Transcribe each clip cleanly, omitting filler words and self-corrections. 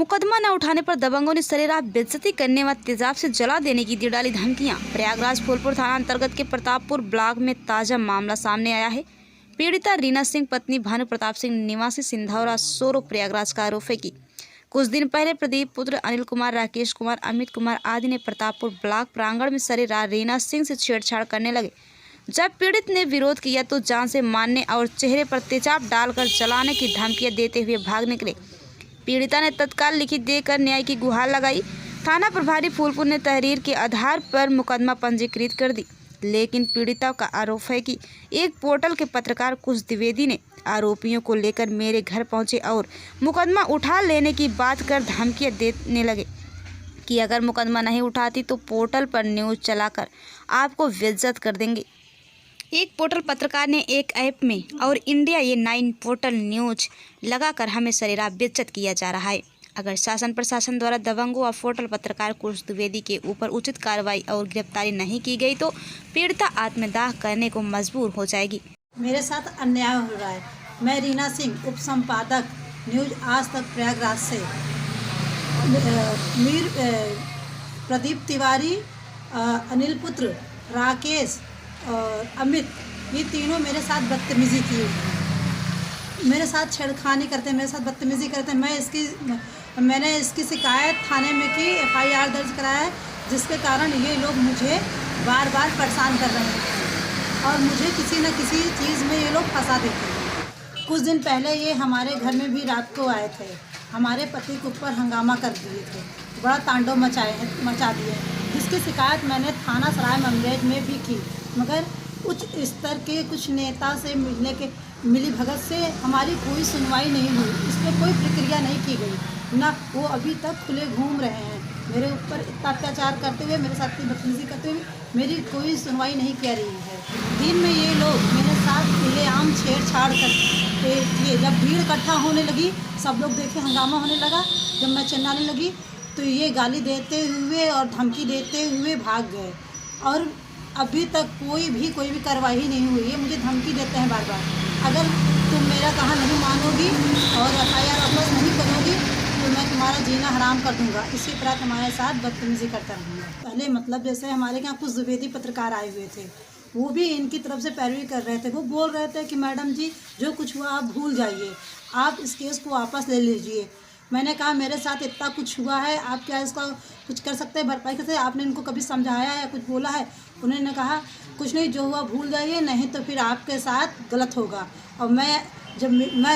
मुकदमा न उठाने पर दबंगों ने सरेराह बेइज्जती करने व तेजाब से जला देने की दी डाली धमकियां। प्रयागराज फूलपुर थाना अंतर्गत के प्रतापपुर ब्लॉक में ताजा मामला सामने आया है। पीड़िता रीना सिंह पत्नी भानु प्रताप सिंह निवासी सिंधौरा सोरो प्रयागराज का आरोप है कि कुछ दिन पहले प्रदीप पुत्र अनिल कुमार, राकेश कुमार, अमित कुमार आदि ने प्रतापपुर ब्लॉक प्रांगण में सरेराह रीना सिंह से छेड़छाड़ करने लगे। जब पीड़ित ने विरोध किया तो जान से मारने और चेहरे पर तेजाब डालकर जलाने की धमकियां देते हुए भाग निकले। पीड़िता ने तत्काल लिखित देकर न्याय की गुहार लगाई। थाना प्रभारी फूलपुर ने तहरीर के आधार पर मुकदमा पंजीकृत कर दी, लेकिन पीड़िता का आरोप है कि एक पोर्टल के पत्रकार कुश द्विवेदी ने आरोपियों को लेकर मेरे घर पहुंचे और मुकदमा उठा लेने की बात कर धमकियां देने लगे कि अगर मुकदमा नहीं उठाती तो पोर्टल पर न्यूज़ चलाकर आपको बेइज्जत कर देंगे। एक पोर्टल पत्रकार ने एक ऐप में और इंडिया ये 9 पोर्टल न्यूज लगाकर हमें सरेराह बेइज्जत किया जा रहा है। अगर शासन प्रशासन द्वारा दबंगों और पोर्टल पत्रकार कुश द्विवेदी के ऊपर उचित कार्रवाई और गिरफ्तारी नहीं की गई तो पीड़िता आत्मदाह करने को मजबूर हो जाएगी। मेरे साथ अन्याय हो रहा है। मैं रीना सिंह, उप संपादक न्यूज आज तक प्रयागराज से। प्रदीप तिवारी, अनिल पुत्र, राकेश और अमित, ये तीनों मेरे साथ बदतमीज़ी की, मेरे साथ छेड़खानी करते, मेरे साथ बदतमीज़ी करते। मैंने इसकी शिकायत थाने में की, FIR दर्ज कराया है, जिसके कारण ये लोग मुझे बार बार परेशान कर रहे हैं और मुझे किसी न किसी चीज़ में ये लोग फंसा देते हैं। कुछ दिन पहले ये हमारे घर में भी रात को आए थे, हमारे पति के ऊपर हंगामा कर दिए थे, बड़ा तांडव मचा दिए, जिसकी शिकायत मैंने थाना सराय ममरेज में भी की, मगर उच्च स्तर के कुछ नेता से मिली भगत से हमारी कोई सुनवाई नहीं हुई, इस पर कोई प्रक्रिया नहीं की गई, ना वो अभी तक खुले घूम रहे हैं। मेरे ऊपर इतना अत्याचार करते हुए, मेरे साथ बदतमीजी करते हुए मेरी कोई सुनवाई नहीं कर रही है। दिन में ये लोग मेरे साथ खुलेआम छेड़छाड़ करते किए। जब भीड़ इकट्ठा होने लगी, सब लोग देखे, हंगामा होने लगा, जब मैं चिल्लाने लगी तो ये गाली देते हुए और धमकी देते हुए भाग गए और अभी तक कोई भी कार्रवाई नहीं हुई है। मुझे धमकी देते हैं बार बार, अगर तुम मेरा कहा नहीं मानोगी और FIR अपलोड नहीं करोगी तो मैं तुम्हारा जीना हराम कर दूंगा। इसी तरह तुम्हारे साथ बदतमीजी करता रहूँगा। पहले मतलब जैसे हमारे यहाँ कुछ द्विवेदी पत्रकार आए हुए थे, वो भी इनकी तरफ से पैरवी कर रहे थे। वो बोल रहे थे कि मैडम जी जो कुछ हुआ आप भूल जाइए, आप इस केस को वापस ले लीजिए। मैंने कहा मेरे साथ इतना कुछ हुआ है, आप क्या इसका कुछ कर सकते हैं, भरपाई कर सकते हैं? आपने इनको कभी समझाया या कुछ बोला है? उन्होंने कहा कुछ नहीं, जो हुआ भूल जाइए, नहीं तो फिर आपके साथ गलत होगा और मैं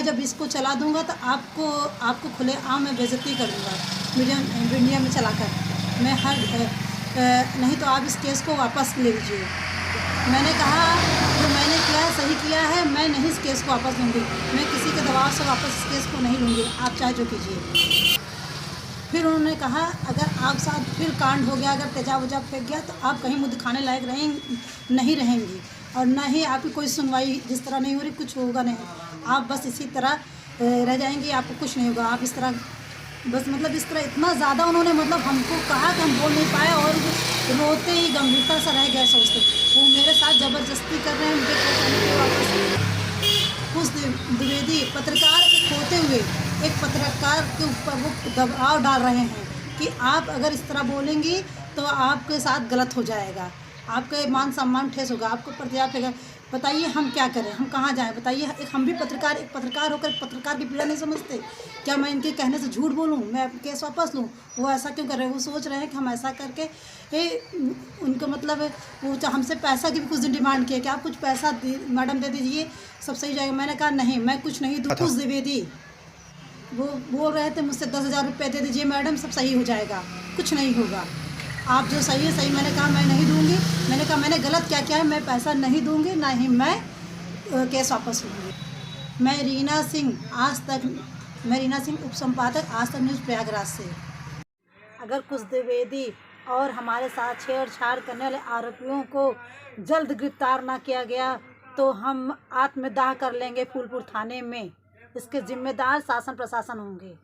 जब इसको चला दूंगा तो आपको खुलेआम में बेइज्जती कर दूंगा मीडिया में चलाकर। नहीं तो आप इस केस को वापस ले लीजिए। मैंने कहा जो मैंने किया है सही किया है, मैं नहीं इस केस को वापस लूँगी, मैं किसी के दबाव से वापस इस केस को नहीं लूँगी, आप चाहे जो कीजिए। फिर उन्होंने कहा अगर आप साथ फिर कांड हो गया, अगर तेजाब उजाब फेंक गया तो आप कहीं मुँह दिखाने लायक नहीं रहेंगी और ना ही आपकी कोई सुनवाई जिस तरह नहीं हो रही, कुछ होगा नहीं, आप बस इसी तरह रह जाएंगी, आपको कुछ नहीं होगा, आप इस तरह बस मतलब इस तरह इतना ज़्यादा उन्होंने मतलब हमको कहा कि हम बोल नहीं पाए और रोते ही गंभीरता से रह गए सोचते। वो मेरे साथ ज़बरदस्ती कर रहे हैं मुझे वापस। कुछ द्विवेदी पत्रकार होते हुए एक पत्रकार के ऊपर वो दबाव डाल रहे हैं कि आप अगर इस तरह बोलेंगी तो आपके साथ गलत हो जाएगा, आपके मान सम्मान ठेस होगा, आपको प्रतियाप होगा। बताइए हम क्या करें, हम कहाँ जाएं? बताइए, हम भी एक पत्रकार होकर पत्रकार की पीड़ा नहीं समझते क्या? मैं इनके कहने से झूठ बोलूं, मैं केस वापस लूं? वो ऐसा क्यों कर रहे हैं? वो सोच रहे हैं कि हम ऐसा करके उनको मतलब वो हमसे पैसा की भी कुछ दिन डिमांड किया कि आप कुछ पैसा मैडम दे दीजिए, सब सही जाएगा। मैंने कहा नहीं, मैं कुछ नहीं दूँ। कुछ द्विवेदी वो बोल रहे थे मुझसे 10,000 रुपये दे दीजिए मैडम, सब सही हो जाएगा, कुछ नहीं होगा, आप जो सही है सही। मैंने कहा मैं नहीं दूंगी, मैंने कहा मैंने गलत क्या किया है, मैं पैसा नहीं दूंगी, ना ही मैं केस वापस लूँगी। मैं रीना सिंह उप संपादक आज तक न्यूज़ प्रयागराज से। अगर कुछ द्विवेदी और हमारे साथ छेड़छाड़ करने वाले आरोपियों को जल्द गिरफ्तार ना किया गया तो हम आत्मदाह कर लेंगे फूलपुर थाने में। इसके जिम्मेदार शासन प्रशासन होंगे।